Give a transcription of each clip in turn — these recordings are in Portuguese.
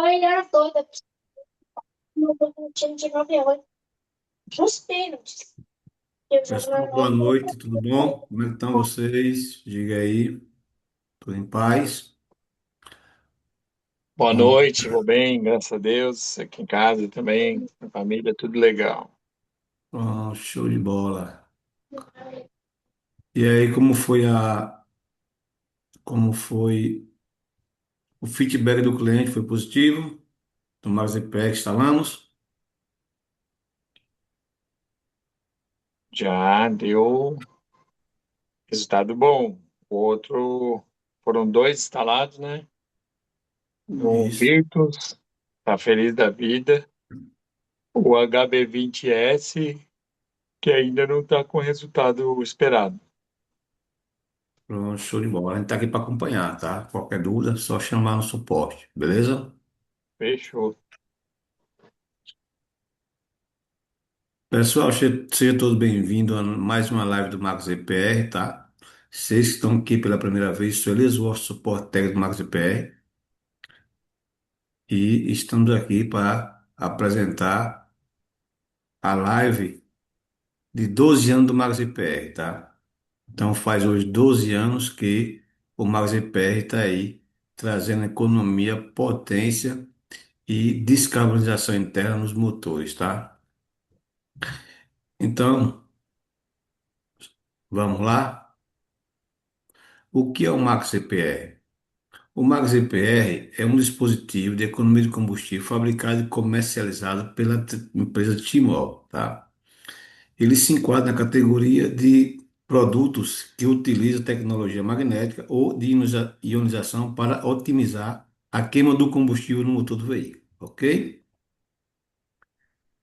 Ele era doido, no time de 98, nos pênaltis. Eu Pessoal, jogando boa noite, tudo bom? Como é que estão vocês? Diga aí, tudo em paz? Boa Vamos, noite, vou bem, graças a Deus. Aqui em casa também, na família, tudo legal. show de bola. E aí, como foi o feedback do cliente? Foi positivo? Tomaram os EPE que instalamos? Já deu resultado bom. O outro, foram dois instalados, né? Um Isso, Virtus, tá feliz da vida. O HB20S, que ainda não está com o resultado esperado. pronto, show de bola. A gente está aqui para acompanhar, tá? Qualquer dúvida, é só chamar no suporte, beleza? Fechou. Pessoal, seja todos bem-vindos a mais uma live do Marcos EPR, tá? Vocês que estão aqui pela primeira vez, sou Elias, vosso suporte técnico do Marcos EPR, e estamos aqui para apresentar a live de 12 anos do Marcos EPR, tá? Então faz hoje 12 anos que o Marcos EPR está aí trazendo economia, potência e descarbonização interna nos motores, tá? Então, vamos lá? O que é o Max EPR? O Max EPR é um dispositivo de economia de combustível fabricado e comercializado pela empresa Tmol, tá? Ele se enquadra na categoria de produtos que utilizam tecnologia magnética ou de ionização para otimizar a queima do combustível no motor do veículo, ok?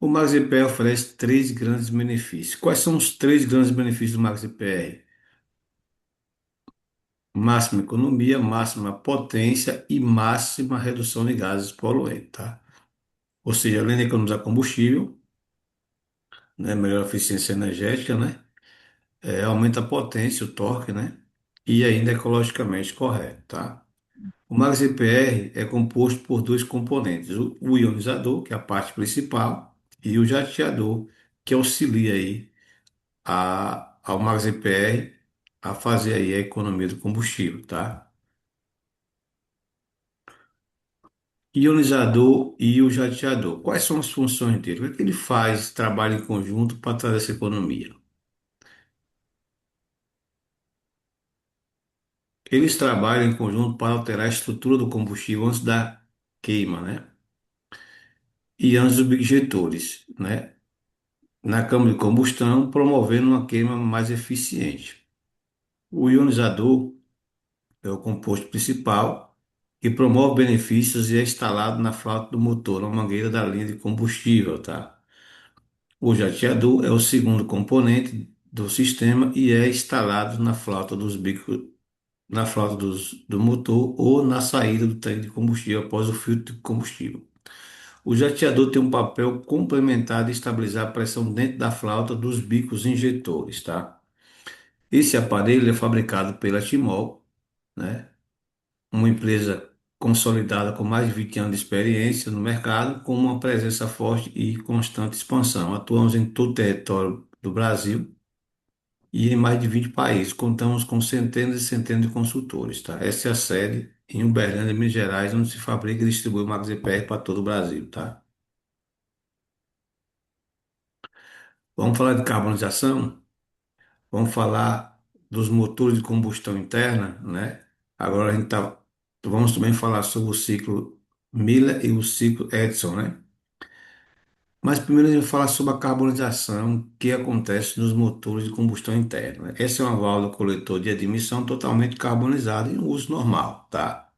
O Max EPR oferece três grandes benefícios. Quais são os três grandes benefícios do Max EPR? Máxima economia, máxima potência e máxima redução de gases poluentes, tá? Ou seja, além de economizar combustível, né, melhor eficiência energética, né? Aumenta a potência, o torque, né? E ainda é ecologicamente correto, tá? O Max EPR é composto por dois componentes, o ionizador, que é a parte principal, e o jateador, que auxilia aí ao Max EPR a fazer aí a economia do combustível, tá? Ionizador e o jateador. Quais são as funções dele? O que é que ele faz, trabalha em conjunto para trazer essa economia? Eles trabalham em conjunto para alterar a estrutura do combustível antes da queima, né? E antes dos injetores, né? Na câmara de combustão, promovendo uma queima mais eficiente. O ionizador é o composto principal que promove benefícios e é instalado na frota do motor, na mangueira da linha de combustível, tá? O jateador é o segundo componente do sistema e é instalado na flauta dos bicos, na flauta do motor ou na saída do tanque de combustível após o filtro de combustível. O jateador tem um papel complementar de estabilizar a pressão dentro da flauta dos bicos injetores, tá? Esse aparelho é fabricado pela Timol, né? Uma empresa consolidada com mais de 20 anos de experiência no mercado, com uma presença forte e constante expansão. Atuamos em todo o território do Brasil e em mais de 20 países. Contamos com centenas e centenas de consultores, tá? Essa é a sede em Uberlândia, Minas Gerais, onde se fabrica e distribui o Max EPR para todo o Brasil, tá? Vamos falar de carbonização? Vamos falar dos motores de combustão interna, né? Agora vamos também falar sobre o ciclo Miller e o ciclo Edison, né? Mas primeiro a gente vai falar sobre a carbonização que acontece nos motores de combustão interna, né? Essa é uma válvula coletor de admissão totalmente carbonizada em uso normal, tá?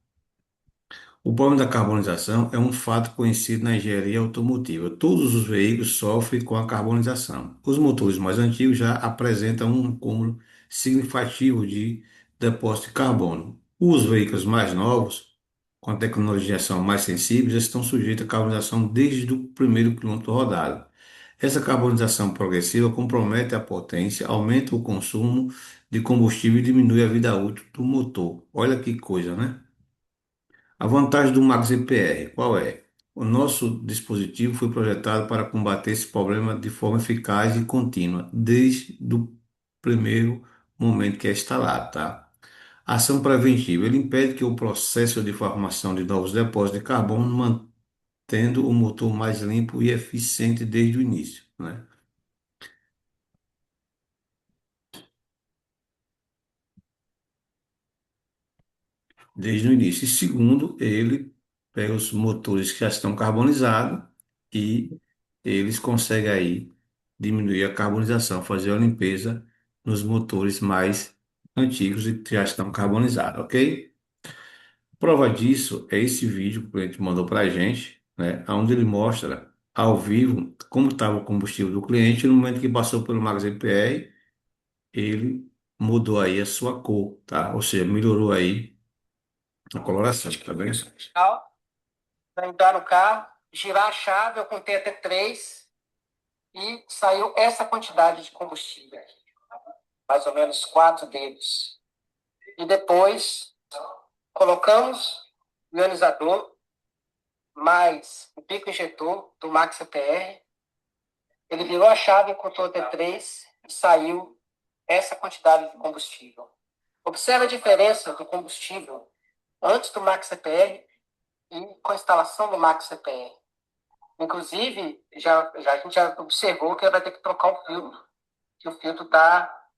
O problema da carbonização é um fato conhecido na engenharia automotiva. Todos os veículos sofrem com a carbonização. Os motores mais antigos já apresentam um acúmulo significativo de depósito de carbono. Os veículos mais novos, com a tecnologia de injeção mais sensível, estão sujeitos à carbonização desde o primeiro quilômetro rodado. Essa carbonização progressiva compromete a potência, aumenta o consumo de combustível e diminui a vida útil do motor. Olha que coisa, né? A vantagem do Max EPR, qual é? O nosso dispositivo foi projetado para combater esse problema de forma eficaz e contínua, desde o primeiro momento que é instalado, tá? Ação preventiva, ele impede que o processo de formação de novos depósitos de carbono, mantendo o motor mais limpo e eficiente desde o início, né? Desde o início. E segundo, ele pega os motores que já estão carbonizados e eles conseguem aí diminuir a carbonização, fazer a limpeza nos motores mais antigos e que já estão carbonizados, ok? Prova disso é esse vídeo que o cliente mandou para a gente, né? Onde ele mostra ao vivo como estava o combustível do cliente no momento que passou pelo Max EPR, ele mudou aí a sua cor, tá? Ou seja, melhorou aí a coloração, tá bem? Para entrar no carro, girar a chave, eu contei até 3 e saiu essa quantidade de combustível, mais ou menos 4 dedos. E depois colocamos o ionizador mais o pico injetor do Max CPR. Ele virou a chave, contou até 3 e saiu essa quantidade de combustível. Observe a diferença do combustível antes do Max CPR e com a instalação do Max CPR. Inclusive, a gente já observou que vai ter que trocar o filtro, que o filtro está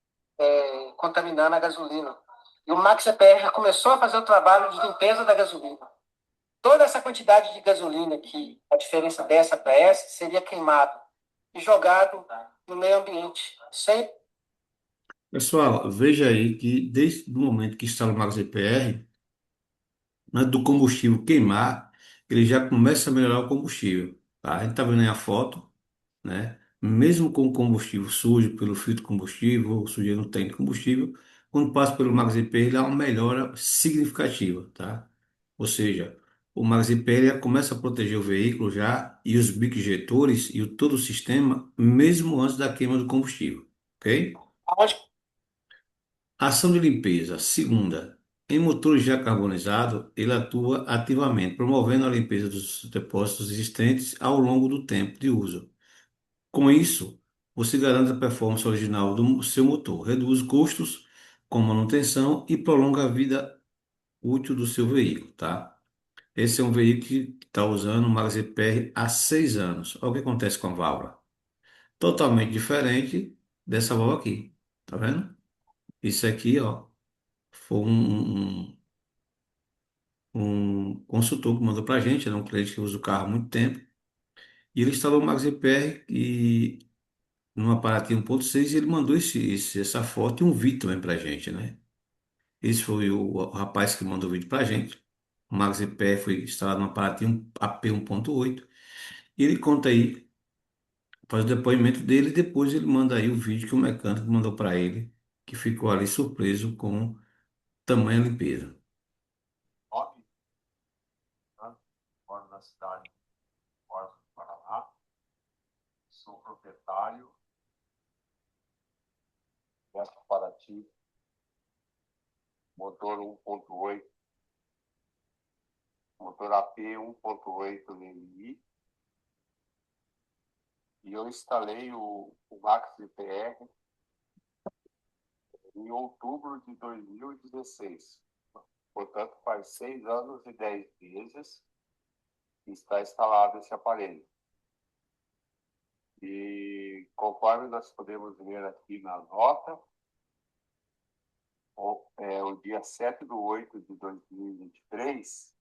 contaminando a gasolina. E o Max CPR já começou a fazer o trabalho de limpeza da gasolina. Toda essa quantidade de gasolina aqui, a diferença dessa para essa, seria queimado e jogado no meio ambiente, sem. Pessoal, veja aí que desde o momento que instala o Max EPR, antes do combustível queimar, ele já começa a melhorar o combustível, tá? A gente tá vendo aí a foto, né? Mesmo com o combustível sujo pelo filtro de combustível, ou sujeira no tanque de combustível, quando passa pelo Max EPR, ele dá uma melhora significativa, tá? Ou seja, o Max EPR já começa a proteger o veículo já e os bico-injetores e todo o sistema, mesmo antes da queima do combustível, ok? Ação de limpeza. Segunda, em motores já carbonizados, ele atua ativamente, promovendo a limpeza dos depósitos existentes ao longo do tempo de uso. Com isso, você garante a performance original do seu motor, reduz custos com manutenção e prolonga a vida útil do seu veículo, tá? Esse é um veículo que está usando o Max EPR há 6 anos. Olha o que acontece com a válvula. Totalmente diferente dessa válvula aqui, tá vendo? Isso aqui, ó, foi um consultor que mandou para a gente, era um cliente que usa o carro há muito tempo, e ele instalou o Max EPR e num aparatinho 1.6 e ele mandou essa foto e um vídeo também para a gente, né? Esse foi o rapaz que mandou o vídeo para a gente. O Max EPR foi instalado num aparatinho AP 1.8 e ele conta aí, faz o depoimento dele e depois ele manda aí o vídeo que o mecânico mandou para ele, que ficou ali surpreso com tamanha limpeza. Moro na cidade de Foz do Paraná, sou proprietário dessa Paraty, motor 1.8, motor AP 1.8 NI, e eu instalei o Max EPR em outubro de 2016. Portanto, faz 6 anos e 10 meses que está instalado esse aparelho. E conforme nós podemos ver aqui na nota, o dia 7/8 de 2023,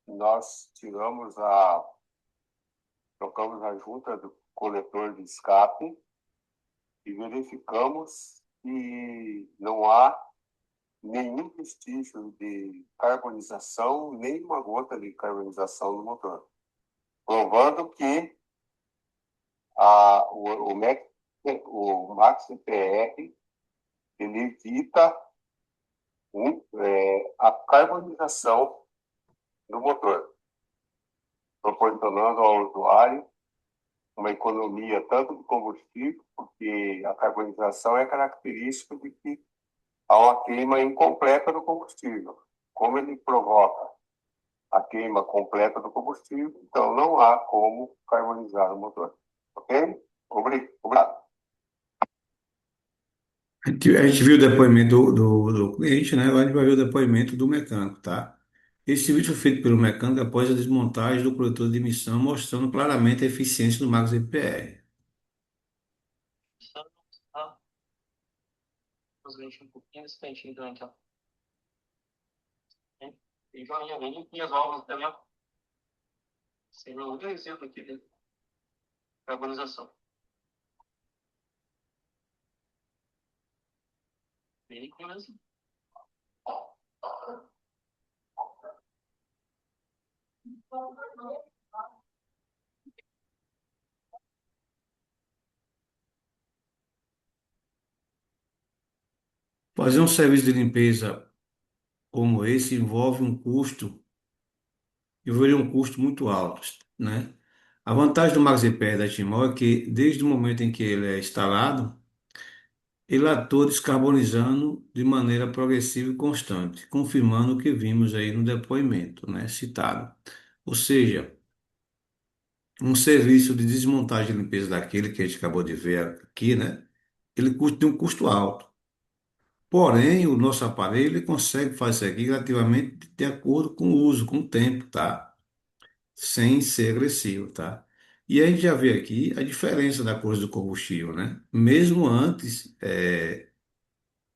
nós trocamos a junta do coletor de escape e verificamos que não há nenhum vestígio de carbonização, nem uma gota de carbonização no motor, provando que o Max EPR ele evita a carbonização do motor, proporcionando ao usuário uma economia tanto de combustível, porque a carbonização é característica de que a uma queima incompleta do combustível. Como ele provoca a queima completa do combustível, então não há como carbonizar o motor. Ok? Obrigado. A gente viu o depoimento do cliente, né? Agora a gente vai ver o depoimento do mecânico, tá? Esse vídeo foi feito pelo mecânico após a desmontagem do coletor de emissão, mostrando claramente a eficiência do Max EPR. Um pouquinho desse peitinho também, então. E joinha, minhas válvulas também, ó. Sem nenhum exemplo aqui de carbonização. Bem mesmo. Fazer um serviço de limpeza como esse envolve um custo, envolveria um custo muito alto, né? A vantagem do Max EPR da Timor é que, desde o momento em que ele é instalado, ele atua descarbonizando de maneira progressiva e constante, confirmando o que vimos aí no depoimento, né, citado. Ou seja, um serviço de desmontagem e limpeza daquele que a gente acabou de ver aqui, né, tem um custo alto. Porém, o nosso aparelho ele consegue fazer isso aqui relativamente de acordo com o uso, com o tempo, tá? Sem ser agressivo, tá? E a gente já vê aqui a diferença da cor do combustível, né? Mesmo antes,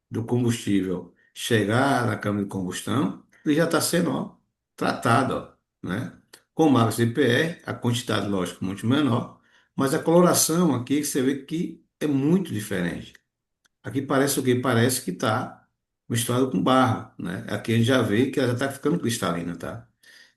do combustível chegar na câmara de combustão, ele já está sendo, ó, tratado, ó, né? Com Max EPR, a quantidade, lógico, muito menor, mas a coloração aqui você vê que é muito diferente. Aqui parece o quê? Parece que está misturado com barro, né? Aqui a gente já vê que ela já está ficando cristalina, tá?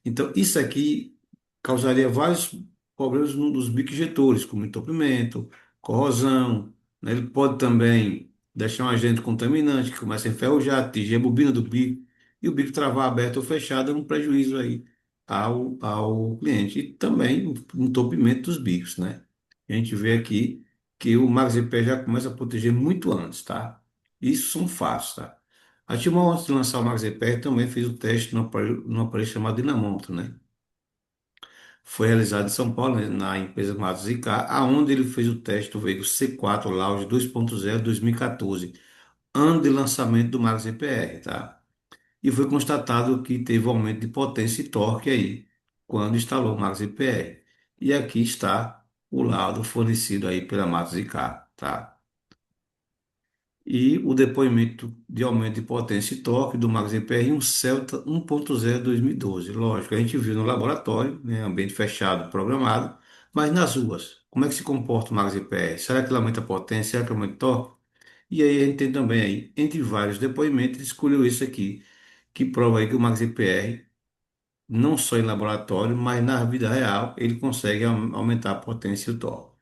Então, isso aqui causaria vários problemas num dos bicos como entupimento, corrosão, né? Ele pode também deixar um agente contaminante que começa a enferrujar, atingir a bobina do bico, e o bico travar aberto ou fechado é um prejuízo aí ao cliente. E também o entupimento dos bicos, né? A gente vê aqui que o MaxIP já começa a proteger muito antes, tá? Isso são fatos, tá? A Timor, antes de lançar o MaxIP, também fez o teste no aparelho chamado Dinamômetro, né? Foi realizado em São Paulo, né, na empresa Matos IK, aonde ele fez o teste do veículo C4 Lounge 2.0 2014, ano de lançamento do Max EPR, tá? E foi constatado que teve um aumento de potência e torque aí, quando instalou o Max EPR. E aqui está o laudo fornecido aí pela Matos IK, tá? E o depoimento de aumento de potência e torque do Max EPR em um Celta 1.0 2012. Lógico, a gente viu no laboratório, né, ambiente fechado, programado, mas nas ruas, como é que se comporta o Max EPR? Será que ele aumenta a potência? Será que aumenta o torque? E aí a gente tem também aí, entre vários depoimentos, ele escolheu isso aqui, que prova aí que o Max EPR, não só em laboratório, mas na vida real, ele consegue aumentar a potência e o torque.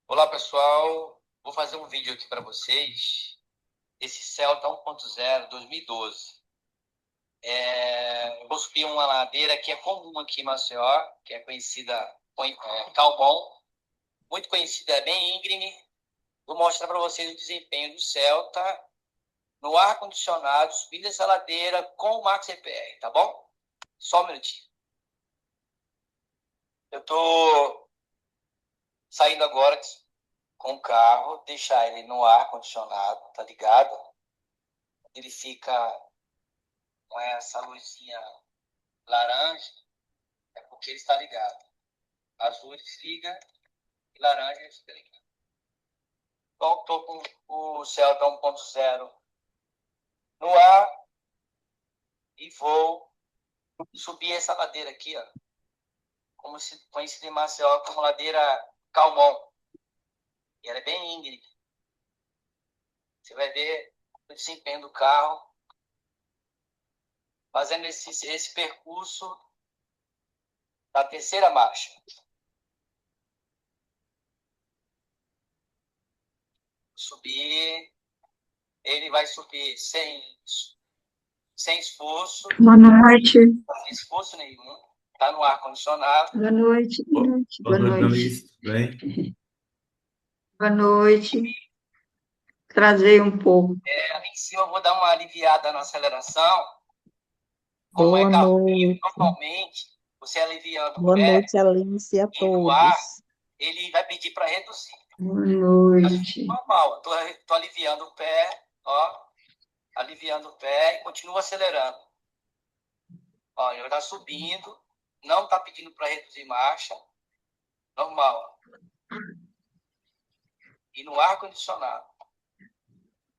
Olá, pessoal. Vou fazer um vídeo aqui para vocês. Esse Celta 1.0 2012. Eu vou subir uma ladeira que é comum aqui em Maceió, que é conhecida Calmon, muito conhecida, é bem íngreme. Vou mostrar para vocês o desempenho do Celta no ar-condicionado, subindo essa ladeira com o Max EPR, tá bom? Só um minutinho. Eu tô saindo agora com o carro, deixar ele no ar-condicionado, tá ligado? Ele fica com essa luzinha laranja, é porque ele está ligado. Azul ele desliga e laranja ele fica ligado. Então, estou com o Celta 1.0 no ar e vou subir essa ladeira aqui, ó, como se conhecida em Maceió como ladeira Calmon. E ela é bem íngreme. Você vai ver o desempenho do carro fazendo esse percurso da terceira marcha. Subir, ele vai subir sem esforço, Boa noite. sem esforço nenhum. Está no ar-condicionado. Boa noite. Boa noite. Boa Boa noite, noite. Alice. Tudo bem? Boa noite. Travei um pouco. Ali em cima eu vou dar uma aliviada na aceleração. Como é Boa carrinho, noite. normalmente, você aliviando o Boa pé noite, Alice, e a e no ar, todos. ele vai pedir para reduzir. Boa Mas noite. normal, tô aliviando o pé, ó, aliviando o pé e continuo acelerando. Ó, ele está subindo, não está pedindo para reduzir marcha, normal. E no ar condicionado,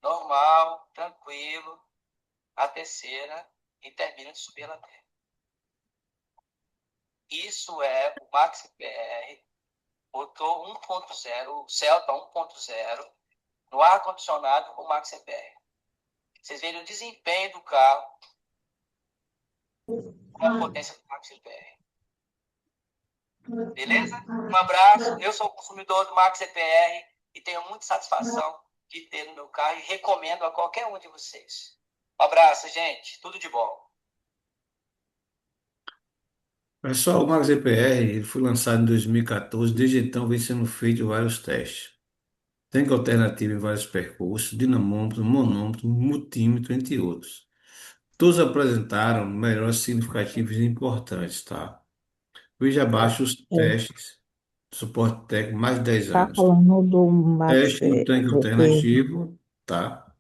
normal, tranquilo, a terceira e termina de subir a ladeira. Isso é o Max PR, motor 1.0, o Celta 1.0, no ar condicionado com o Max PR. Vocês veem o desempenho do carro com a potência do Max PR. Beleza? Um abraço. Eu sou consumidor do Max EPR e tenho muita satisfação de ter no meu carro e recomendo a qualquer um de vocês. Um abraço, gente. Tudo de bom. Pessoal, o Max EPR ele foi lançado em 2014, desde então vem sendo feito vários testes. Tem alternativa em vários percursos, dinamômetro, monômetro, multímetro, entre outros. Todos apresentaram melhores significativos e importantes, tá? Veja abaixo os É, testes, suporte técnico, mais de 10 tá anos. falando do Max Teste do tanque EP. alternativo, tá?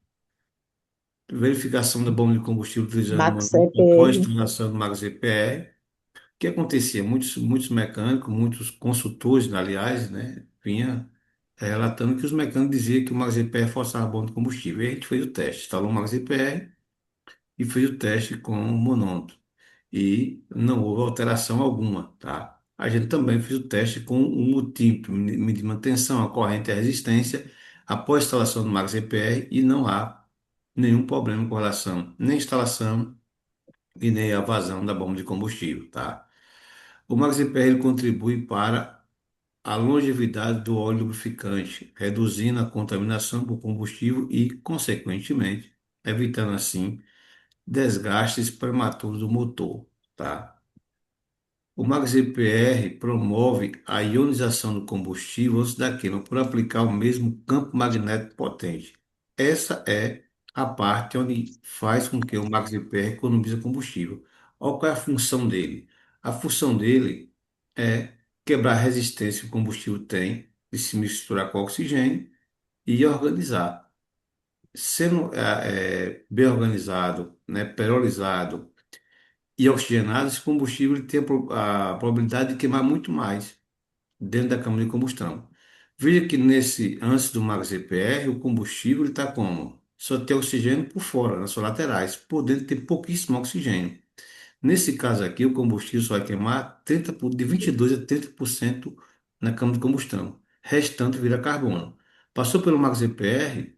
Verificação da bomba de combustível utilizando Max uma após EPR. instalação do Max EPR. O que acontecia? Muitos mecânicos, muitos consultores, aliás, né, vinha relatando que os mecânicos diziam que o Max EPR forçava a bomba de combustível. E a gente fez o teste, instalou o Max EPR e fez o teste com o monômetro. E não houve alteração alguma, tá? A gente também fez o teste com o multímetro, medimos a tensão, a corrente e a resistência após a instalação do Max EPR e não há nenhum problema com relação nem à instalação e nem à vazão da bomba de combustível, tá? O Max EPR ele contribui para a longevidade do óleo lubrificante, reduzindo a contaminação por combustível e, consequentemente, evitando assim desgastes prematuros do motor, tá? O MaxGPR promove a ionização do combustível antes da queima por aplicar o mesmo campo magnético potente. Essa é a parte onde faz com que o MaxGPR economize combustível. Olha qual é a função dele. A função dele é quebrar a resistência que o combustível tem de se misturar com o oxigênio e organizar. Sendo bem organizado, né, perolizado e oxigenado, esse combustível ele tem a probabilidade de queimar muito mais dentro da câmara de combustão. Veja que antes do Max GPR, o combustível está como? Só tem oxigênio por fora, nas suas laterais. Por dentro tem pouquíssimo oxigênio. Nesse caso aqui, o combustível só vai queimar de 22 a 30% na câmara de combustão. Restante vira carbono. Passou pelo Max GPR,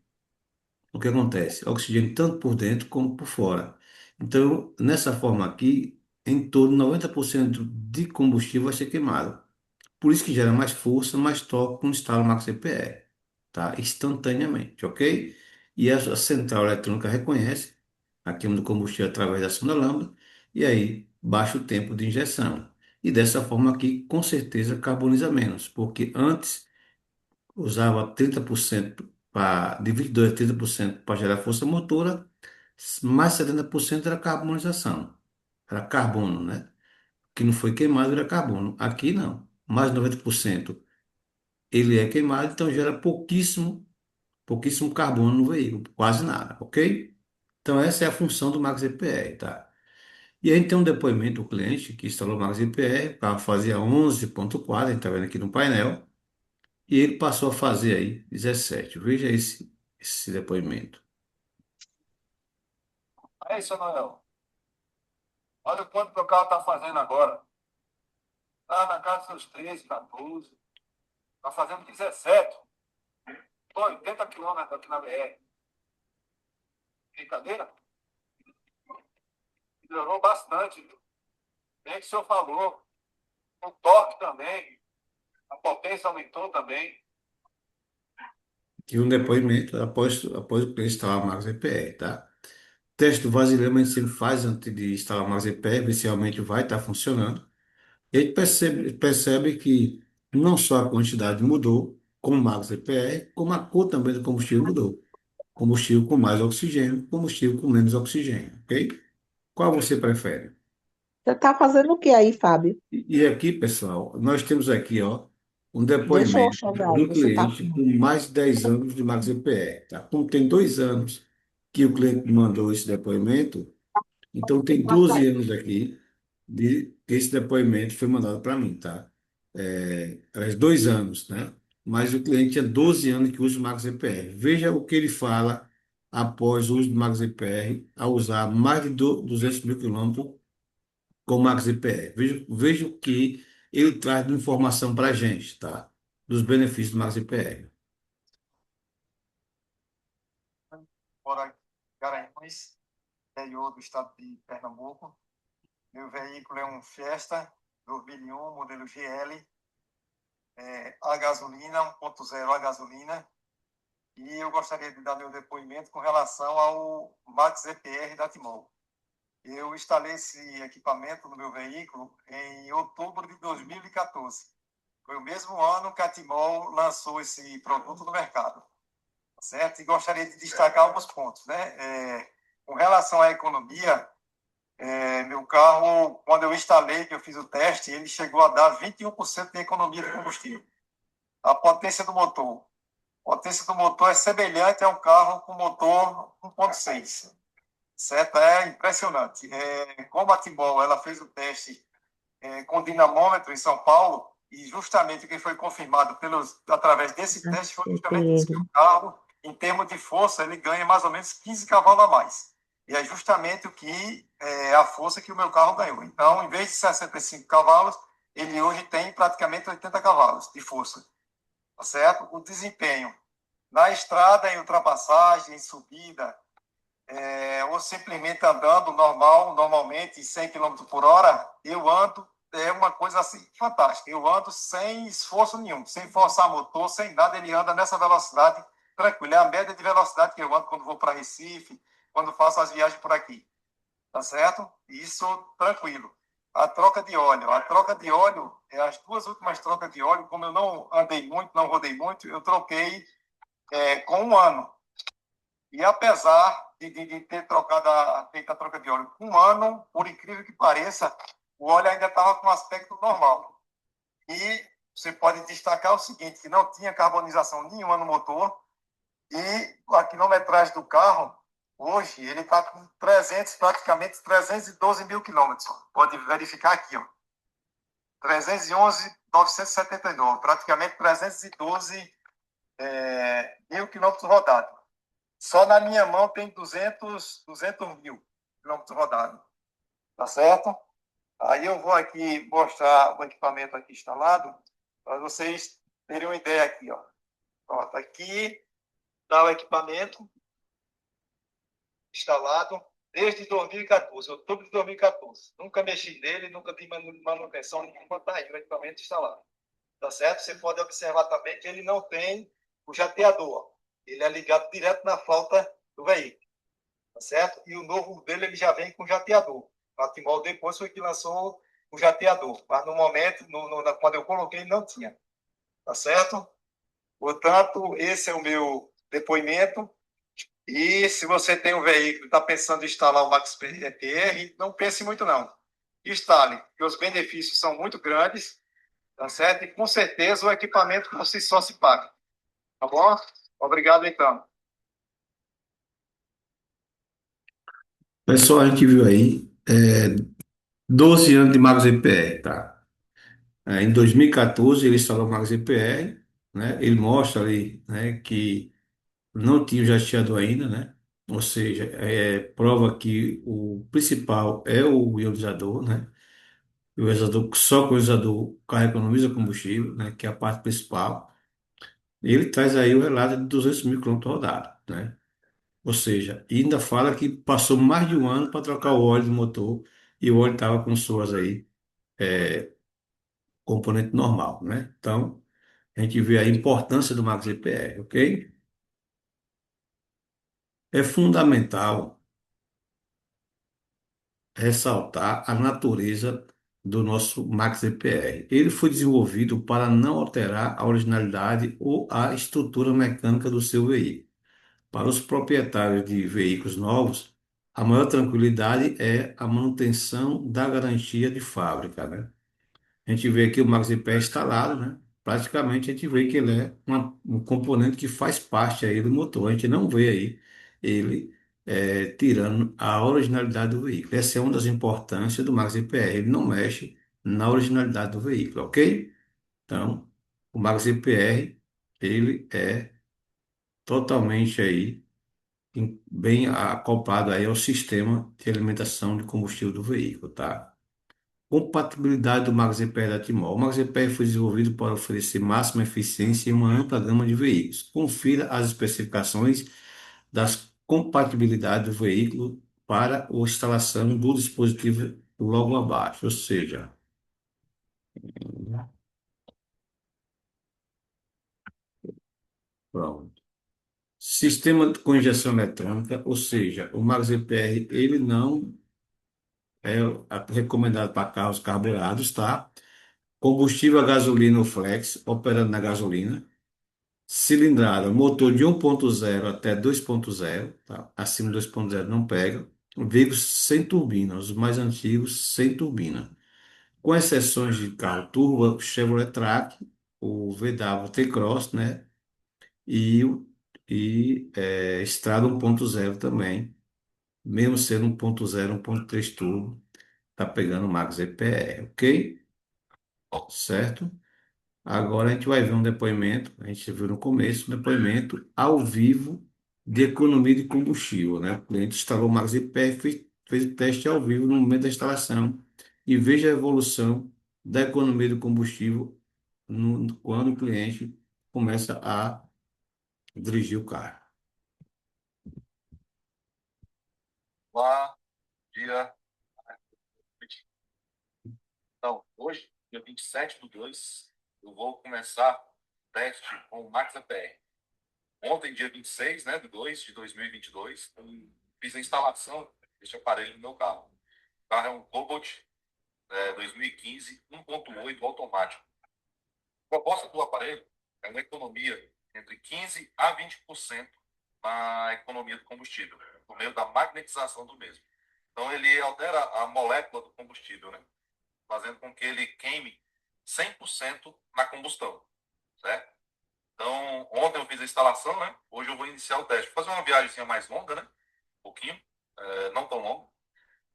o que acontece? Oxigênio tanto por dentro como por fora. Então, nessa forma aqui, em torno de 90% de combustível vai ser queimado. Por isso que gera mais força, mais torque quando instala o Max CPR, tá? Instantaneamente, ok? E a central eletrônica reconhece a queima do combustível através da sonda lambda e aí baixa o tempo de injeção. E dessa forma aqui, com certeza, carboniza menos, porque antes usava 30% de 22 a 30% para gerar força motora, mais 70% era carbonização, era carbono, né? Que não foi queimado era carbono. Aqui não, mais 90% ele é queimado, então gera pouquíssimo carbono no veículo, quase nada, ok? Então essa é a função do Max EPR, tá? E aí tem um depoimento do cliente que instalou o Max EPR, o carro fazia 11,4, a gente está vendo aqui no painel, e ele passou a fazer aí 17. Veja esse depoimento. Aí, seu Noel, olha o quanto que o carro está fazendo agora. Está na casa dos seus 13, 14. Está fazendo 17. Tô 80 quilômetros aqui na BR. Brincadeira? Melhorou bastante, viu? Bem que o senhor falou. O torque também. A potência aumentou também. E um depoimento após o cliente instalar o Max EPR, tá? Teste do vasilhame a gente sempre faz antes de instalar o Max EPR, ver se realmente vai estar funcionando. E a gente percebe que não só a quantidade mudou com o Max EPR, como a cor também do combustível mudou. combustível com mais oxigênio, combustível com menos oxigênio, ok? Qual você prefere? Você está fazendo o que aí, Fábio? E aqui, pessoal, nós temos aqui, ó, um Deixa eu depoimento chegar aí. do Você está cliente com mais de 10 anos de Max EPR, tá? Como tem 2 anos que o cliente mandou esse depoimento, então tem 12 anos aqui de que esse depoimento foi mandado para mim, tá? Aliás, 2 anos, né? Mas o cliente tinha 12 anos que usa o Max EPR. Veja o que ele fala após o uso do Max EPR, ao usar mais de 200 mil quilômetros com o Max IPE. Veja o que ele traz de informação para a gente, tá? Dos benefícios do Max IPE. Fora Garanhuns, interior do estado de Pernambuco. Meu veículo é um Fiesta 2001, modelo GL, a gasolina, 1.0 a gasolina. E eu gostaria de dar meu depoimento com relação ao Max EPR da Timol. Eu instalei esse equipamento no meu veículo em outubro de 2014. Foi o mesmo ano que a Timol lançou esse produto no mercado, certo? E gostaria de destacar alguns pontos, né? Com relação à economia, meu carro, quando eu instalei, que eu fiz o teste, ele chegou a dar 21% de economia de combustível. A potência do motor. A potência do motor é semelhante a um carro com motor 1.6, certo? É impressionante. Como a Timbol, ela fez o teste com dinamômetro em São Paulo, e justamente o que foi confirmado através desse teste foi justamente isso, que o carro, em termos de força, ele ganha mais ou menos 15 cavalos a mais. E é justamente a força que o meu carro ganhou. Então, em vez de 65 cavalos, ele hoje tem praticamente 80 cavalos de força. Tá certo? O desempenho na estrada, em ultrapassagem, em subida, ou simplesmente andando normalmente, 100 km por hora, eu ando, é uma coisa assim fantástica. Eu ando sem esforço nenhum, sem forçar motor, sem nada, ele anda nessa velocidade tranquila. É a média de velocidade que eu ando quando vou para Recife, quando faço as viagens por aqui. Tá certo? Isso tranquilo. A troca de óleo, as duas últimas trocas de óleo, como eu não andei muito, não rodei muito, eu troquei com um ano. E apesar de ter feito a troca de óleo com um ano, por incrível que pareça, o óleo ainda estava com aspecto normal. E você pode destacar o seguinte, que não tinha carbonização nenhuma no motor, e a quilometragem do carro, hoje, ele está com praticamente 312 mil quilômetros. Pode verificar aqui, ó. 311.979, praticamente 312 mil quilômetros rodados. Só na minha mão tem 200 mil quilômetros rodados. Tá certo? Aí eu vou aqui mostrar o equipamento aqui instalado, para vocês terem uma ideia aqui, ó. Pronto, aqui está o equipamento instalado desde 2014, outubro de 2014. Nunca mexi nele, nunca tive manutenção nenhuma, tá aí o equipamento instalado. Tá certo? Você pode observar também que ele não tem o jateador. Ele é ligado direto na falta do veículo. Tá certo? E o novo dele ele já vem com jateador. A Timol depois foi que lançou o jateador. Mas no momento, quando eu coloquei, não tinha. Tá certo? Portanto, esse é o meu depoimento. E se você tem um veículo e está pensando em instalar o Max EPR, não pense muito não. Instale, porque os benefícios são muito grandes, tá certo? E com certeza o equipamento por si só se paga. Tá bom? Obrigado, então. Pessoal, a gente viu aí 12 anos de Max EPR, tá? Em 2014 ele instalou o Max EPR, né? Ele mostra ali, né, que não tinha o jateador ainda, né? Ou seja, prova que o principal é o ionizador, né? E o ionizador, só com o ionizador o carro economiza combustível, né? Que é a parte principal. E ele traz aí o relato de 200 mil quilômetros rodados, né? Ou seja, ainda fala que passou mais de um ano para trocar o óleo do motor e o óleo estava com suas aí, componente normal, né? Então, a gente vê a importância do Max EPR, ok? É fundamental ressaltar a natureza do nosso Max EPR. Ele foi desenvolvido para não alterar a originalidade ou a estrutura mecânica do seu veículo. Para os proprietários de veículos novos, a maior tranquilidade é a manutenção da garantia de fábrica, né? A gente vê aqui o MaxiPé instalado, né? Praticamente a gente vê que ele é um componente que faz parte aí do motor. A gente não vê aí ele tirando a originalidade do veículo. Essa é uma das importâncias do MaxiPR. Ele não mexe na originalidade do veículo, ok? Então, o MaxiPR, ele é totalmente aí bem acoplado aí ao sistema de alimentação de combustível do veículo, tá? Compatibilidade do MaxiPer da Timol. O MaxiPer foi desenvolvido para oferecer máxima eficiência em uma ampla gama de veículos. Confira as especificações das compatibilidades do veículo para a instalação do dispositivo logo abaixo, ou seja, pronto. Sistema com injeção eletrônica, ou seja, o MaxiPR ele não é recomendado para carros carburados, tá? Combustível a gasolina ou flex, operando na gasolina. Cilindrada, motor de 1.0 até 2.0, tá? Acima de 2.0 não pega. Veículos sem turbina, os mais antigos sem turbina. Com exceções de carro turbo, Chevrolet Track, o VW T-Cross, né? E, Strada 1.0 também, mesmo sendo 1.0, 1.3 turbo, tá pegando Max EPR, ok? Certo? Agora a gente vai ver um depoimento, a gente viu no começo, um depoimento ao vivo de economia de combustível, né? O cliente instalou o MaxiPer, fez o teste ao vivo no momento da instalação e veja a evolução da economia do combustível quando o cliente começa a dirigir o carro. Olá, dia. Então, hoje, dia 27/2, eu vou começar o teste com o Max APR. Ontem, dia 26, né, de 2 de 2022, eu fiz a instalação deste aparelho no meu carro. O carro é um Cobalt 2015 1.8 automático. A proposta do aparelho é uma economia entre 15% a 20% na economia do combustível, por meio da magnetização do mesmo. Então, ele altera a molécula do combustível, né? Fazendo com que ele queime 100% na combustão, certo? Então, ontem eu fiz a instalação, né? Hoje eu vou iniciar o teste. Vou fazer uma viagem mais longa, né? Um pouquinho, não tão longa,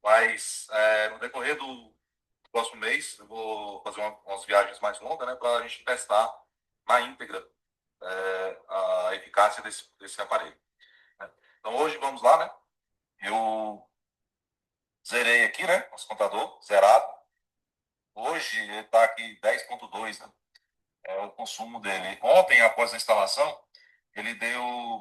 mas no decorrer do próximo mês eu vou fazer umas viagens mais longas, né? Para a gente testar na íntegra a eficácia desse aparelho, né? Então, hoje vamos lá, né? Eu zerei aqui, né? Nosso contador, zerado. Hoje ele está aqui 10,2, né? É o consumo dele. Ontem, após a instalação, ele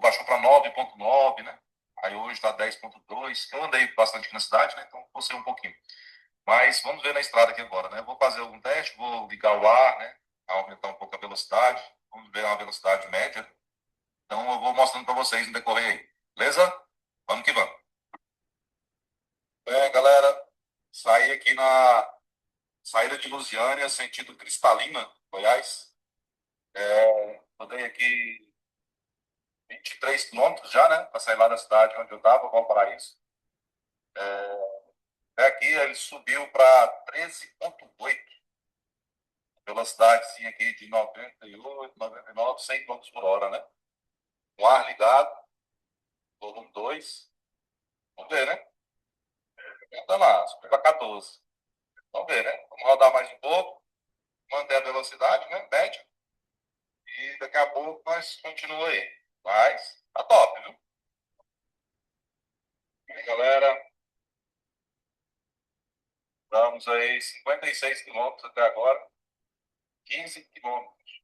baixou para 9,9, né? Aí hoje está 10,2. Eu andei bastante aqui na cidade, né? Então vou ser um pouquinho. Mas vamos ver na estrada aqui agora, né? Vou fazer algum teste, vou ligar o ar, né? Aumentar um pouco a velocidade. Vamos ver a velocidade média. Então eu vou mostrando para vocês no decorrer aí. Beleza? Vamos que vamos. Bem, galera, saí aqui na saída de Lusiânia, sentido Cristalina, Goiás. Andei aqui 23 quilômetros já, né? Para sair lá da cidade onde eu estava, Valparaíso. Até aqui ele subiu para 13,8. Velocidade aqui de 98, 99, 100 quilômetros por hora, né? O ar ligado, volume 2. Vamos ver, né? Anda lá, subiu para 14. Vamos ver, né? Vamos rodar mais um pouco, manter a velocidade, né? Média. E daqui a pouco nós continuamos aí. Mas tá top, viu? E aí, galera, estamos aí 56 quilômetros até agora. 15 quilômetros.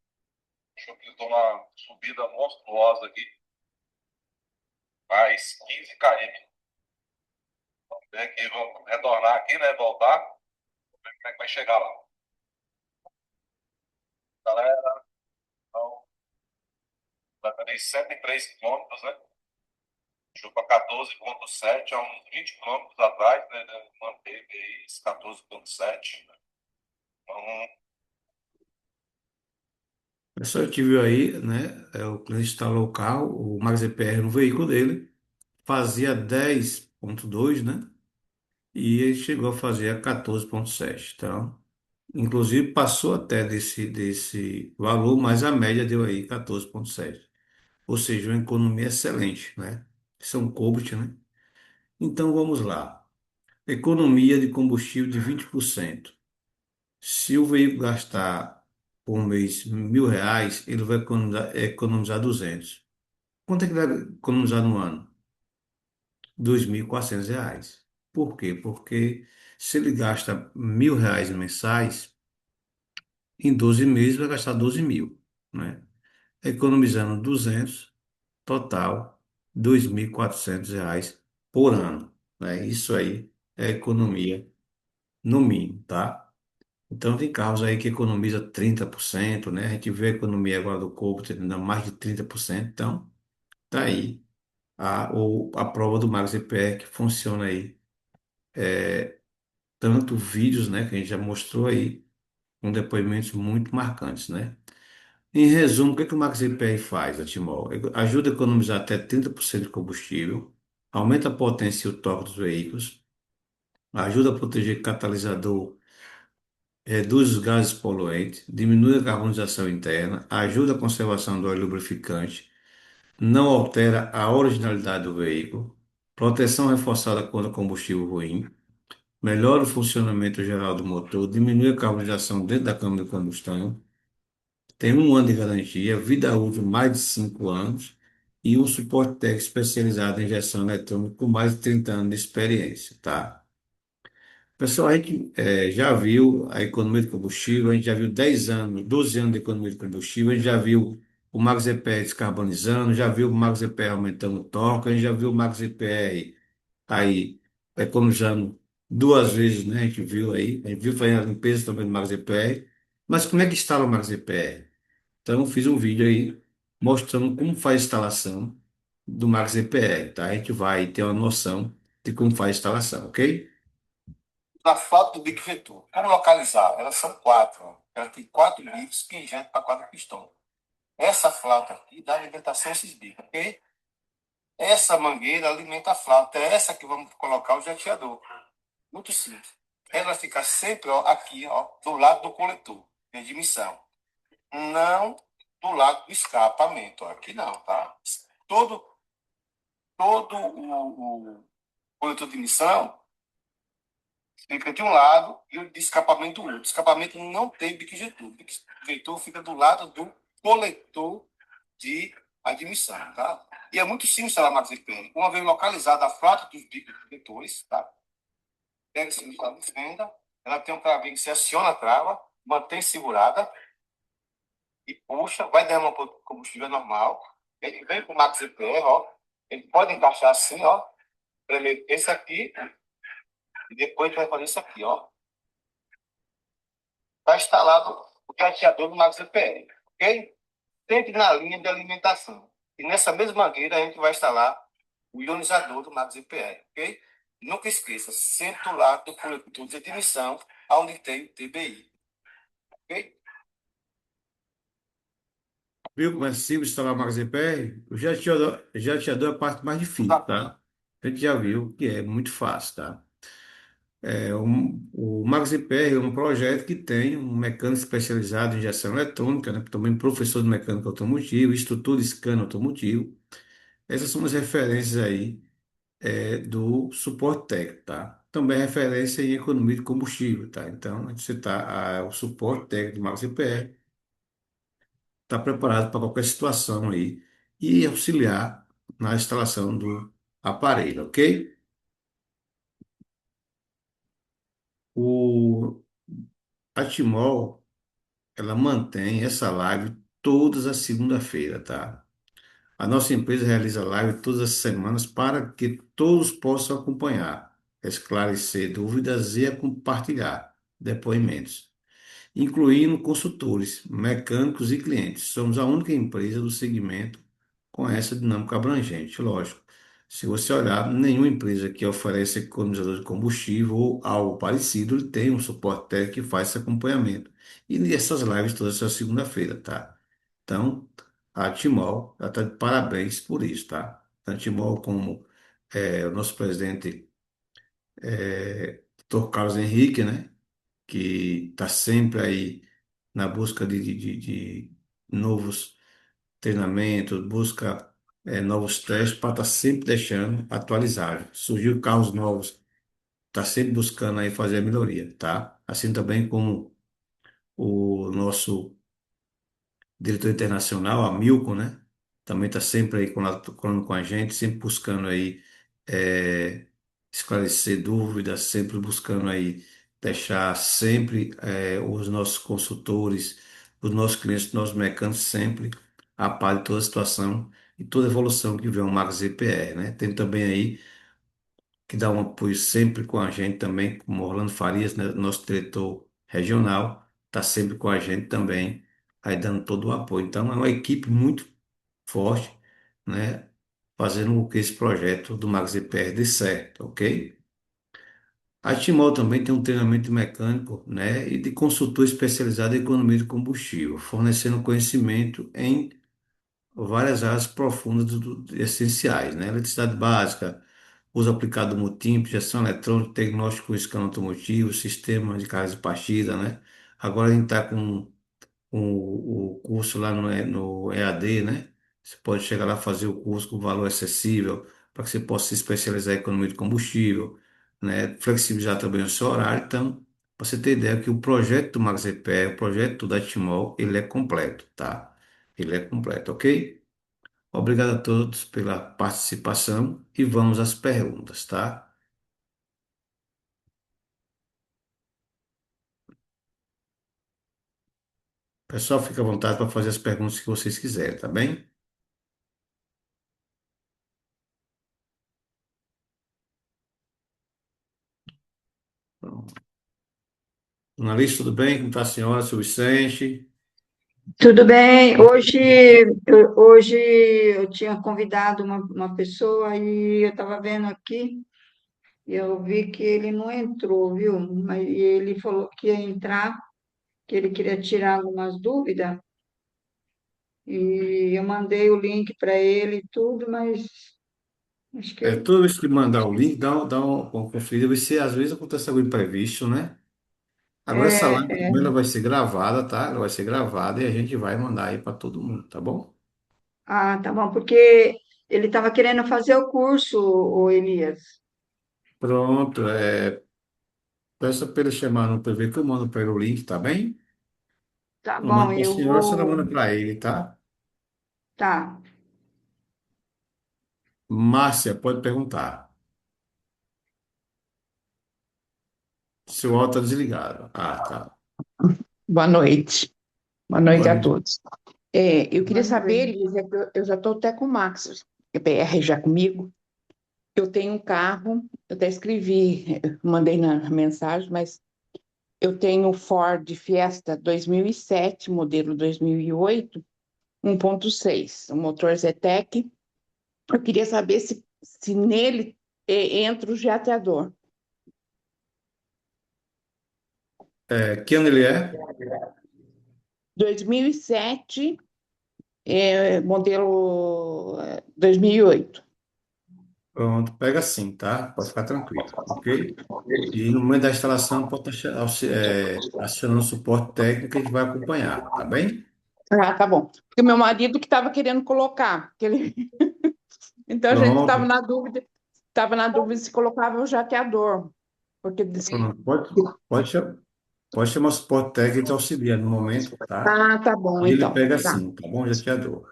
Acho que estou numa subida monstruosa aqui. Mais 15 km. Vamos ver aqui, vamos retornar aqui, né? Voltar. Vamos ver como é que vai chegar lá. Galera, então, vai 103 quilômetros, né? Deixou para 14,7, há uns 20 quilômetros atrás, né? Manteve aí esse 14,7. Então, É só que viu aí, né? O cliente instalou o carro, o Max EPR no veículo dele, fazia 10,2, né? E ele chegou a fazer a 14,7. Então, inclusive passou até desse valor, mas a média deu aí 14,7. Ou seja, uma economia excelente, né? Isso é um Cobalt, né? Então vamos lá. Economia de combustível de 20%. Se o veículo gastar por mês R$ 1.000, ele vai economizar 200. Quanto é que ele vai economizar no ano? R$ 2.400. Por quê? Porque se ele gasta R$ 1.000 mensais, em 12 meses vai gastar 12 mil, né? Economizando 200, total R$ 2.400 por ano, né? Isso aí é economia no mínimo, tá? Então tem carros aí que economiza 30%, né? A gente vê a economia agora do Cobalt ainda mais de 30%. Então, tá aí a prova do Max EPR que funciona aí. Tanto vídeos, né, que a gente já mostrou aí, com depoimentos muito marcantes, né? Em resumo, o que que o Max EPR faz, a Timol? Ajuda a economizar até 30% de combustível, aumenta a potência e o torque dos veículos, ajuda a proteger catalisador, reduz os gases poluentes, diminui a carbonização interna, ajuda a conservação do óleo lubrificante, não altera a originalidade do veículo, proteção reforçada contra combustível ruim, melhora o funcionamento geral do motor, diminui a carbonização dentro da câmara de combustão, tem 1 ano de garantia, vida útil mais de 5 anos e um suporte técnico especializado em injeção eletrônica com mais de 30 anos de experiência, tá? Pessoal, a gente já viu a economia de combustível, a gente já viu 10 anos, 12 anos de economia de combustível, a gente já viu o Max EPR descarbonizando, já viu o Max EPR aumentando o torque, a gente já viu o Max EPR aí economizando 2 vezes, né? A gente viu fazendo a limpeza também do Max EPR. Mas como é que instala o Max EPR? Então, eu fiz um vídeo aí mostrando como faz a instalação do Max EPR, tá? A gente vai ter uma noção de como faz a instalação, ok? Na flauta do bico vetor. Como localizar? Elas são quatro. Ó. Ela tem quatro bicos que injetam para quatro pistões. Essa flauta aqui dá alimentação a esses bicos, ok? Essa mangueira alimenta a flauta. É essa que vamos colocar o jeteador. Muito simples. Ela fica sempre ó, aqui, ó, do lado do coletor de admissão. Não do lado do escapamento. Ó. Aqui não, tá? Todo, todo o coletor de admissão fica de um lado e o de escapamento do outro. O escapamento não tem bico injetor. O bico injetor fica do lado do coletor de admissão, tá? E é muito simples instalar a Max EPR. Uma vez localizada a frota dos bicos injetores, tá? Pega esse instalador de fenda, ela tem um travinho que você aciona a trava, mantém segurada e puxa, vai derramar um pouco de combustível normal. Ele vem com o Max EPR, ó. Ele pode encaixar assim, ó. Primeiro esse aqui e depois vai fazer isso aqui, ó. Está instalado o cateador do Max EPR, ok? Sempre na linha de alimentação. E nessa mesma mangueira a gente vai instalar o ionizador do Max EPR, ok? Nunca esqueça, sempre do lado do coletor de admissão, onde tem o TBI, ok? Viu como é simples instalar o Max EPR? O jateador é a parte mais difícil, tá? A gente já viu que é muito fácil, tá? O Max EPR é um projeto que tem um mecânico especializado em injeção eletrônica, né? Também professor de mecânica automotiva, instrutor de scanner automotivo. Essas são as referências aí do suporte técnico, tá? Também é referência em economia de combustível, tá? Então, você tá, o suporte técnico do Max EPR está preparado para qualquer situação aí e auxiliar na instalação do aparelho, ok? O a Timol, ela mantém essa live todas as segunda-feira, tá? A nossa empresa realiza live todas as semanas para que todos possam acompanhar, esclarecer dúvidas e compartilhar depoimentos, incluindo consultores, mecânicos e clientes. Somos a única empresa do segmento com essa dinâmica abrangente, lógico. Se você olhar, nenhuma empresa que oferece economizador de combustível ou algo parecido, ele tem um suporte técnico que faz esse acompanhamento. E nessas lives todas essa segunda-feira, tá? Então, a Timol está de parabéns por isso, tá? A Timol, como o nosso presidente, Dr. Carlos Henrique, né? Que está sempre aí na busca de novos treinamentos, busca novos testes para estar sempre deixando atualizado. Surgiu carros novos, está sempre buscando aí fazer a melhoria, tá? Assim também como o nosso diretor internacional, a Milco, né? Também está sempre aí colando com a gente, sempre buscando aí é, esclarecer dúvidas, sempre buscando aí deixar sempre os nossos consultores, os nossos clientes, os nossos mecânicos sempre a par de toda a situação e toda evolução que vem o Max EPR, né? Tem também aí que dá um apoio sempre com a gente também, como Orlando Farias, né, nosso diretor regional, está sempre com a gente também, aí dando todo o apoio. Então, é uma equipe muito forte, né, fazendo com que esse projeto do Max EPR dê certo, ok? A Timol também tem um treinamento mecânico, né, e de consultor especializado em economia de combustível, fornecendo conhecimento em várias áreas profundas essenciais, né? Eletricidade básica, uso aplicado multímetro, gestão eletrônica, diagnóstico com escala automotivo, sistema de cargas de partida, né? Agora a gente está com o curso lá no EAD, né? Você pode chegar lá fazer o curso com valor acessível para que você possa se especializar em economia de combustível, né? Flexibilizar também o seu horário. Então, para você ter ideia que o projeto do MaxEPE, o projeto da Timol, ele é completo, tá? Ele é completo, ok? Obrigado a todos pela participação e vamos às perguntas, tá? Pessoal, fica à vontade para fazer as perguntas que vocês quiserem, tá bem? Analista, tudo bem? Como está a senhora, seu Vicente? Tudo bem? Hoje eu tinha convidado uma pessoa e eu estava vendo aqui, e eu vi que ele não entrou, viu? Mas ele falou que ia entrar, que ele queria tirar algumas dúvidas, e eu mandei o link para ele e tudo, mas acho que ele. Toda vez que mandar o link, uma conferida, vai ser, às vezes acontece algo imprevisto, né? Agora essa live É, também ela vai ser gravada, tá? Ela vai ser gravada e a gente vai mandar aí para todo mundo, tá bom? tá bom, porque ele estava querendo fazer o curso, o Elias. Pronto, peça para ele chamar no PV que eu mando para ele o link, tá bem? Tá Eu mando bom, para a eu senhora, a senhora vou. manda para ele, tá? Tá. Márcia, pode perguntar. Seu áudio está desligado. Ah, tá. Boa noite. Boa Boa noite a noite. todos. Eu queria Boa saber, noite. Elisa, que eu já estou até com o Max PR já comigo. Eu tenho um carro, eu até escrevi, mandei na mensagem, mas eu tenho o Ford Fiesta 2007, modelo 2008, 1.6, o motor Zetec. Eu queria saber se nele entra o jateador. Que ano ele é? 2007, modelo 2008. Pronto, pega sim, tá? Pode ficar tranquilo, ok? E no momento da instalação, pode estar acionando o suporte técnico que a gente vai acompanhar, tá bem? Ah, tá bom. Porque meu marido que estava querendo colocar, então a gente Pronto, estava na dúvida se colocava o jateador, porque pronto. Pode chamar o suporte técnico e te auxilia no momento, tá? tá bom, E ele então. pega Tá. sim, tá bom, jateador?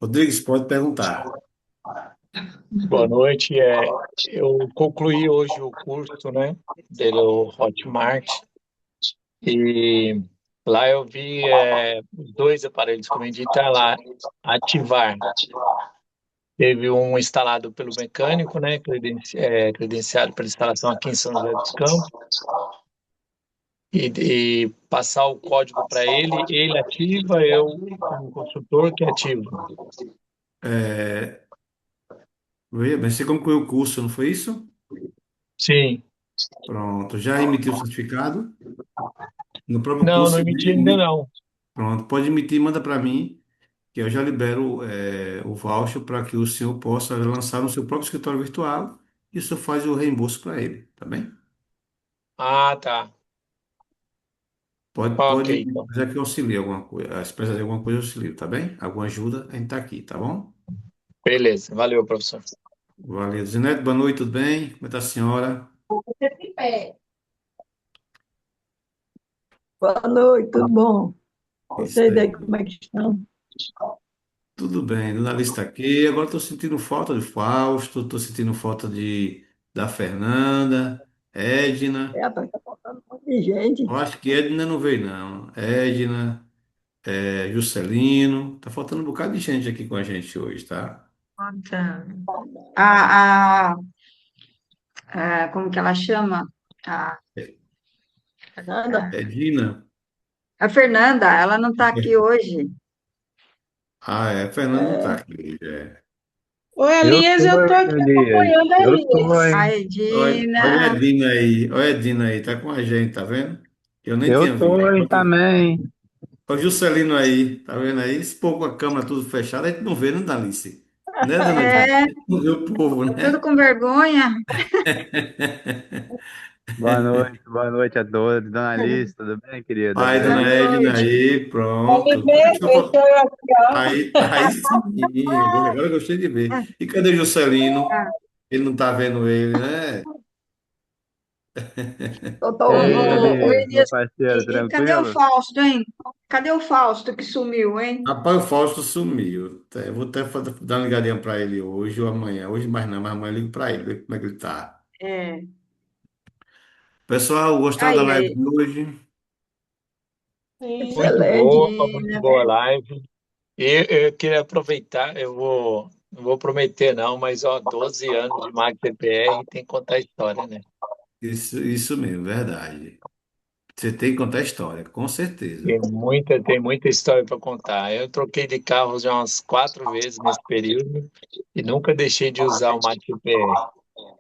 Rodrigues, pode perguntar. Boa noite. Eu concluí hoje o curso, né, do Hotmart e lá eu vi os dois aparelhos que eu vendi, tá lá, ativar. Teve um instalado pelo mecânico, né, credenciado para instalação aqui em São José dos Campos, e passar o código para ele ativa, eu, como consultor, que ativo. É, veja bem, você concluiu o curso, não foi isso? Sim. Pronto, já emitiu o certificado? No próprio Não, não curso, emiti ainda não. pronto, pode emitir, manda para mim, que eu já libero o voucher para que o senhor possa lançar no seu próprio escritório virtual e o senhor faz o reembolso para ele, tá bem? Ah, tá. Ok, Pode então. dizer que eu auxilio alguma coisa, se precisar de alguma coisa eu auxilio, tá bem? Alguma ajuda, a gente tá aqui, tá bom? Beleza. Valeu, professor. Valeu. Zinete, boa noite, tudo bem? Como está a senhora? Boa noite, tudo bom? Isso Vocês aí, aí. como é que estão? Tudo bem, Dona Alice está aqui. Agora estou sentindo falta de Fausto, estou sentindo falta da Fernanda, Edna. Rapaz, tá faltando um monte de gente. Eu acho que Edna não veio, não. Edna, Juscelino. Tá faltando um bocado de gente aqui com a gente hoje, tá? Conta. A, a, como que ela chama? A, Nada. Edna. a Fernanda, ela não está aqui hoje. Ah, é. Fernanda não está É, aqui. É. Oi, Eu Elias, tô, eu tô aqui Elias. acompanhando a Eu tô, Elias. A hein? Olha a Edina. Edna aí. Olha a Edna aí. Tá com a gente, tá vendo? Eu nem Eu tinha tô, visto. hein, também. Olha o Juscelino aí. Tá vendo aí? Esse povo com a câmera tudo fechada, a gente não vê, né, Dalice? Né, dona Edna? É, Não vê o povo, tudo né? com vergonha. Boa noite a todos. Dona Alice, tudo bem, querida? Aí, Boa dona Bem? Edna noite. aí, Pode pronto. ver, deixou eu aqui, ó. Aí sim, agora eu gostei de ver. E cadê o Juscelino? Ah, Ele não tá vendo ele, né? eu tô Ô, E aí, ouvindo. ô, ô, Elias, meu Elias, parceiro, e cadê o tranquilo? Fausto, hein? Cadê o Fausto que sumiu, hein? Rapaz, o Fausto sumiu. Eu vou até dar uma ligadinha para ele hoje ou amanhã. Hoje mais não, mas amanhã eu ligo para ele, ver como é que ele tá. É. Pessoal, gostaram da Aí, live aí, de hoje? Sim. Excelente. Muito Edina, boa a live. E eu queria aproveitar, não vou prometer não, mas ó, 12 anos de Mac TPR tem que contar a história, né? Isso mesmo, verdade. Você tem que contar a história, com certeza. Tem muita história para contar. Eu troquei de carro já umas 4 vezes nesse período e nunca deixei de usar o Mac TPR.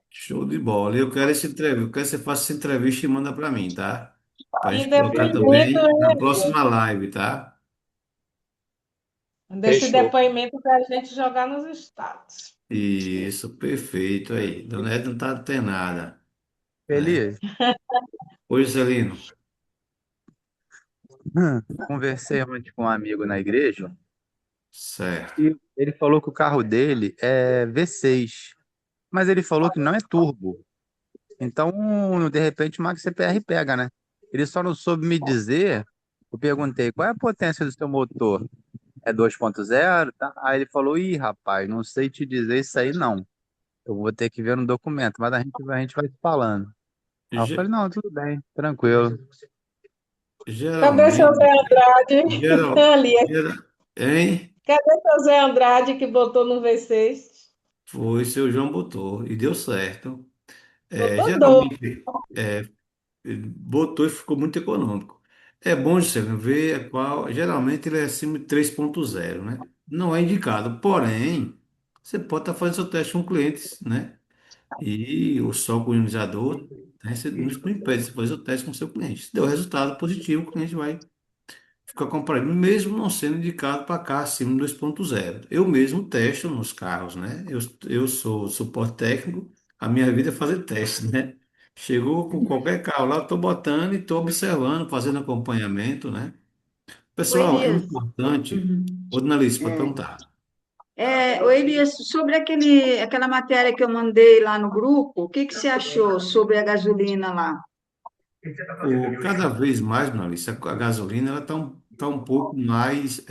Show de bola. Eu quero esse entrevista, eu quero que você faça essa entrevista e manda para mim, tá? Para a E gente colocar depoimento, também na né, Elias? próxima live, tá? Desse Fechou. depoimento para a gente jogar nos status. Isso, perfeito aí. Dona Edna não tá tem nada, né? Elias, Oi, Celino. conversei ontem com um amigo na igreja Certo. e ele falou que o carro dele é V6, mas ele falou que não é turbo. Então, de repente, o Max CPR pega, né? Ele só não soube me dizer. Eu perguntei, qual é a potência do seu motor? É 2.0, tá? Aí ele falou, ih, rapaz, não sei te dizer isso aí, não. Eu vou ter que ver no documento, mas a gente vai se falando. Aí eu falei, Ge- não, tudo bem, tranquilo. Cadê seu Zé Geralmente, Andrade? geral, Elias, geral, hein? cadê seu Zé Andrade que botou no V6? Foi, seu João botou e deu certo. Botou dois. Geralmente, ele botou e ficou muito econômico. É bom você ver qual. Geralmente ele é acima de 3.0, né? Não é indicado. Porém, você pode estar fazendo seu teste com clientes, né? E o software ionizador, né, você não impede de você fazer o teste com o seu cliente. Se deu resultado positivo, o cliente vai ficar comprando, mesmo não sendo indicado para carro acima de 2.0. Eu mesmo testo nos carros, né? Eu sou suporte técnico, a minha vida é fazer teste, né? Chegou com qualquer carro lá, estou botando e estou observando, fazendo acompanhamento, né? ô Pessoal, é Elias. importante. Uhum. Ô, Donalice, pode É. perguntar. Ô Elias, sobre aquela matéria que eu mandei lá no grupo, o que que você achou sobre a gasolina lá? Cada vez mais, Donalice, a gasolina ela tá um pouco mais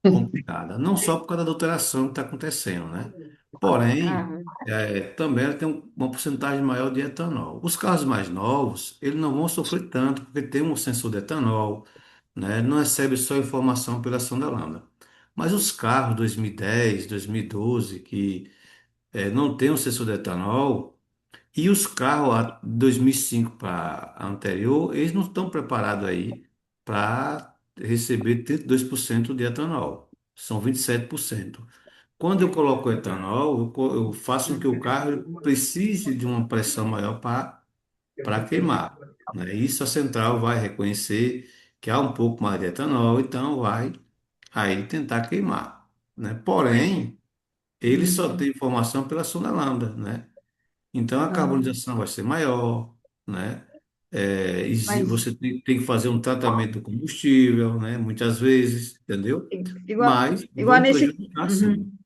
complicada. Não só por causa da adulteração que está acontecendo, né? Porém, Ah, também ela tem uma porcentagem maior de etanol. Os carros mais novos, eles não vão sofrer tanto, porque tem um sensor de etanol, né? Não recebe só informação pela sonda lambda. Mas os carros 2010, 2012, que não tem um sensor de etanol, e os carros 2005 para anterior, eles não estão preparados aí para receber 32% de etanol. São 27%. Quando eu coloco o etanol, eu faço com que o carro ele precise de uma pressão maior para queimar, né? Isso a central vai reconhecer que há um pouco mais de etanol, então vai a ele tentar queimar, né? Porém, ele só Uhum. tem informação pela sonda lambda, né? Então a Ah, carbonização vai ser maior, né? mas Você tem que fazer um tratamento do combustível, né? Muitas vezes, entendeu? igual, Mas igual vão nesse, prejudicar sim, uhum.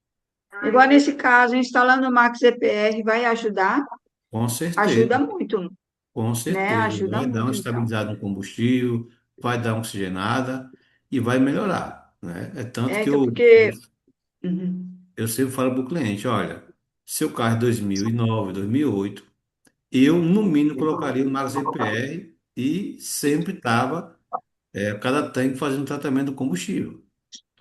Igual nesse caso, instalando o Max EPR vai ajudar? com Ajuda certeza, muito, com né? certeza. Ajuda Vai dar uma muito, então. estabilizada no combustível, vai dar uma oxigenada e vai melhorar, né? É tanto É, que então, eu, porque... Uhum. eu sempre falo para o cliente, olha, seu carro é 2009, 2008, eu no mínimo colocaria o Max EPR e sempre estava cada tanque fazendo tratamento do combustível,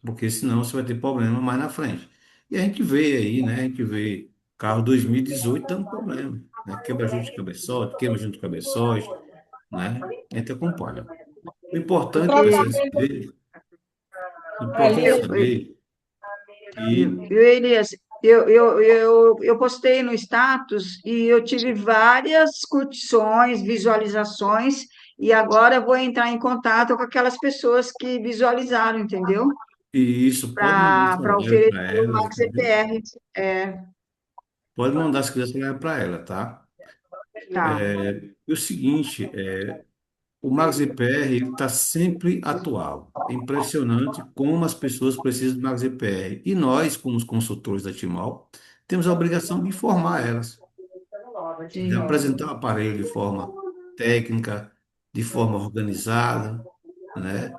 porque senão você vai ter problema mais na frente. E a gente vê aí, né? A gente vê carro 2018 dando problema, né? Quebra junto de cabeçote, queima junto de cabeçote, né? A gente acompanha. O O importante é E, tratamento saber, o importante é ali, saber viu, que Elias? Eu postei no status e eu tive várias curtições, visualizações, e agora eu vou entrar em contato com aquelas pessoas que visualizaram, entendeu? isso pode mandar Para celular para oferecer o elas, Max entendeu? EPR. É, Pode mandar se quiser celular para ela, tá? tá. E o seguinte, o Max EPR está sempre atual. É impressionante como as pessoas precisam do Max EPR. E nós, como os consultores da Timol, temos a obrigação de informar elas, de Sim, apresentar o aparelho de forma técnica, de forma organizada, né?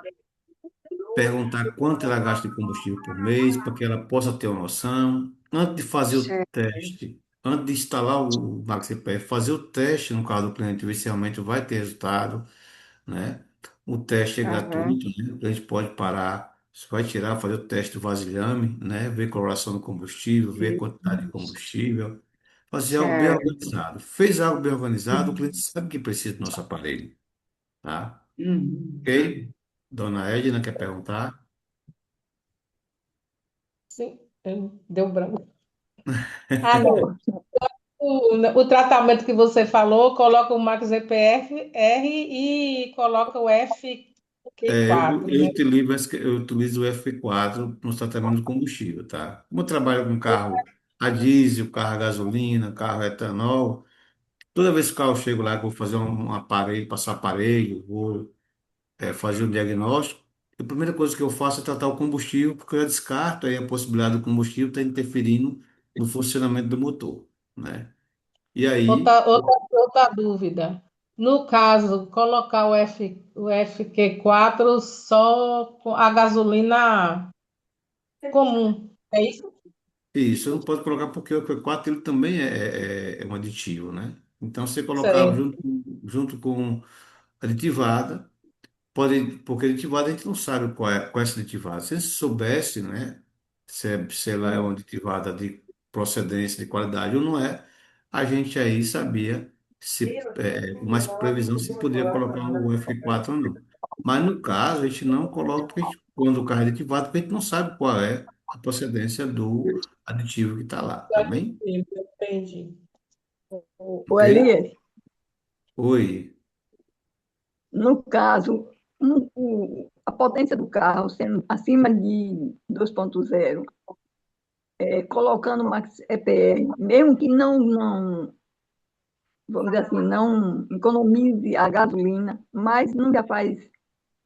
Perguntar quanto ela gasta de combustível por mês, para que ela possa ter uma noção. Antes de fazer o certo. teste, antes de instalar o Max EPR, fazer o teste no carro do cliente, ver se realmente vai ter resultado, né? O teste é Aham, gratuito, né? A gente pode parar, você vai tirar, fazer o teste do vasilhame, né? Ver a coloração do combustível, ver a quantidade de combustível, fazer algo bem certo. organizado. Fez algo bem organizado, o cliente sabe que precisa do nosso aparelho, tá? Uhum. Ok? Dona Edna quer perguntar? sim, deu branco. Ah, não. O tratamento que você falou, coloca o Max EPR e coloca o FQ4, Eu né? utilizo o F4 no tratamento do combustível, tá? Como eu trabalho com carro a diesel, carro a gasolina, carro a etanol, toda vez que o carro chego lá, que eu vou fazer um aparelho, passar aparelho, vou fazer um diagnóstico, a primeira coisa que eu faço é tratar o combustível, porque eu descarto aí a possibilidade do combustível estar interferindo no funcionamento do motor, né? E aí, Outra dúvida. No caso, colocar o FQ4 só com a gasolina comum, é isso? isso, eu não posso colocar porque o Q4 ele também é um aditivo, né? Então, você colocar Sei. junto com aditivada, pode, porque aditivada a gente não sabe qual é essa aditivada. Se a gente soubesse, né, se ela é uma aditivada de procedência, de qualidade ou não é, a gente aí sabia se, com mais previsão, se podia colocar o F4 ou não. Mas no caso, a gente não coloca, porque quando o carro é aditivado, porque a gente não sabe qual é a procedência do aditivo que está lá, tá bem? Entendi. O Ok? Elias, Oi. no caso, a potência do carro sendo acima de 2.0, colocando o Max EPR, mesmo que vamos dizer assim, não economize a gasolina, mas não já faz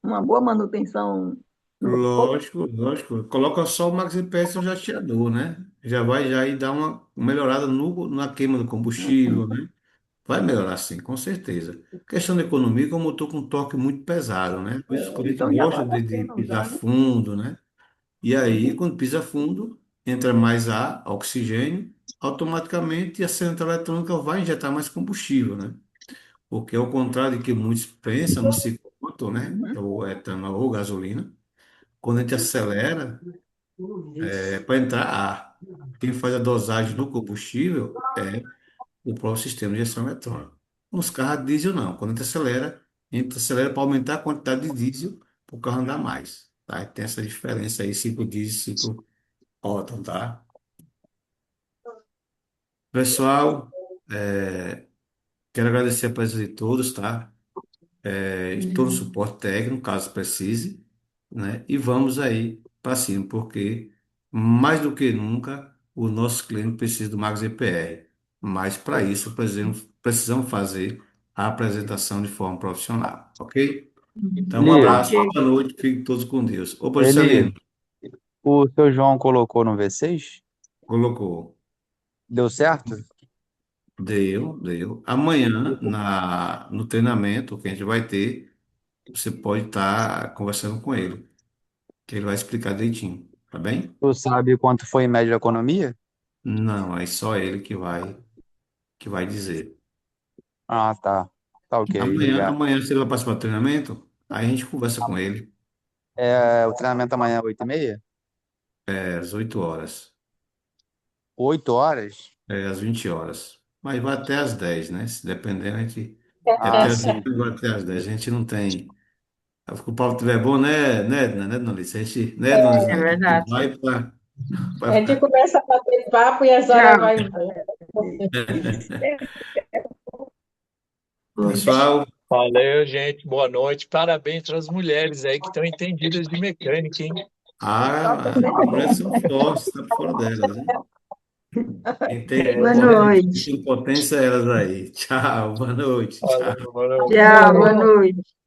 uma boa manutenção no motor. Lógico, lógico. Coloca só o Max MPS no jateador, né? Já vai já aí dar uma melhorada na queima do combustível, né? Vai melhorar sim, com certeza. Questão da economia, que é um motor com torque muito pesado, né? Por isso que a gente Então já gosta vale a de pena pisar usar, né? fundo, né? E aí, quando pisa fundo, entra mais ar, oxigênio, automaticamente a central eletrônica vai injetar mais combustível, né? Porque ao contrário de que muitos pensam no ciclo Otto, né? Uhum. Ou etanol ou gasolina, quando a gente acelera, para entrar ar. Quem faz a dosagem do combustível é o próprio sistema de injeção eletrônica. Nos carros a diesel, não. Quando a gente acelera para aumentar a quantidade de diesel para o carro andar mais. Tá? E tem essa diferença aí, ciclo diesel, ciclo Otto, tá? Pessoal, quero agradecer a presença de todos, tá? Estou no Uhum. suporte técnico, caso precise, né? E vamos aí para cima, porque mais do que nunca o nosso cliente precisa do Max EPR. Mas para isso precisamos fazer a apresentação de forma profissional, ok? Então, um Eli, abraço, Ok. boa noite, fiquem todos com Deus. Ô, Eli, Juscelino, o seu João colocou no V6? colocou. Deu certo? Deu. Amanhã, no treinamento que a gente vai ter, você pode estar conversando com ele, que ele vai explicar direitinho, tá bem? Tu sabe quanto foi em média a economia? Não, é só ele que vai dizer. Ah, tá. Tá ok, Amanhã, obrigado. amanhã, se ele vai participar do treinamento, aí a gente conversa com ele, O treinamento amanhã é 8h30? às 8 horas, 8 horas? às 20 horas. Mas vai até às 10, né? Se depender, a gente. É Ah, até às sim. 8, vai até às 10. A gente não tem. Se o papo estiver bom, né, Dona Alice? A gente, né, Dona É Lisete? A gente verdade. vai A para. gente começa a bater papo e as horas Tchau. vão embora. Pessoal, Valeu, gente. Boa noite. Parabéns para as mulheres aí que estão entendidas de mecânica, hein? as mulheres são fortes, está por fora delas, né? Quem tem Boa É, potência, quem noite. tem potência é elas aí. Tchau, boa noite, tchau. valeu, boa noite. Tchau, boa noite.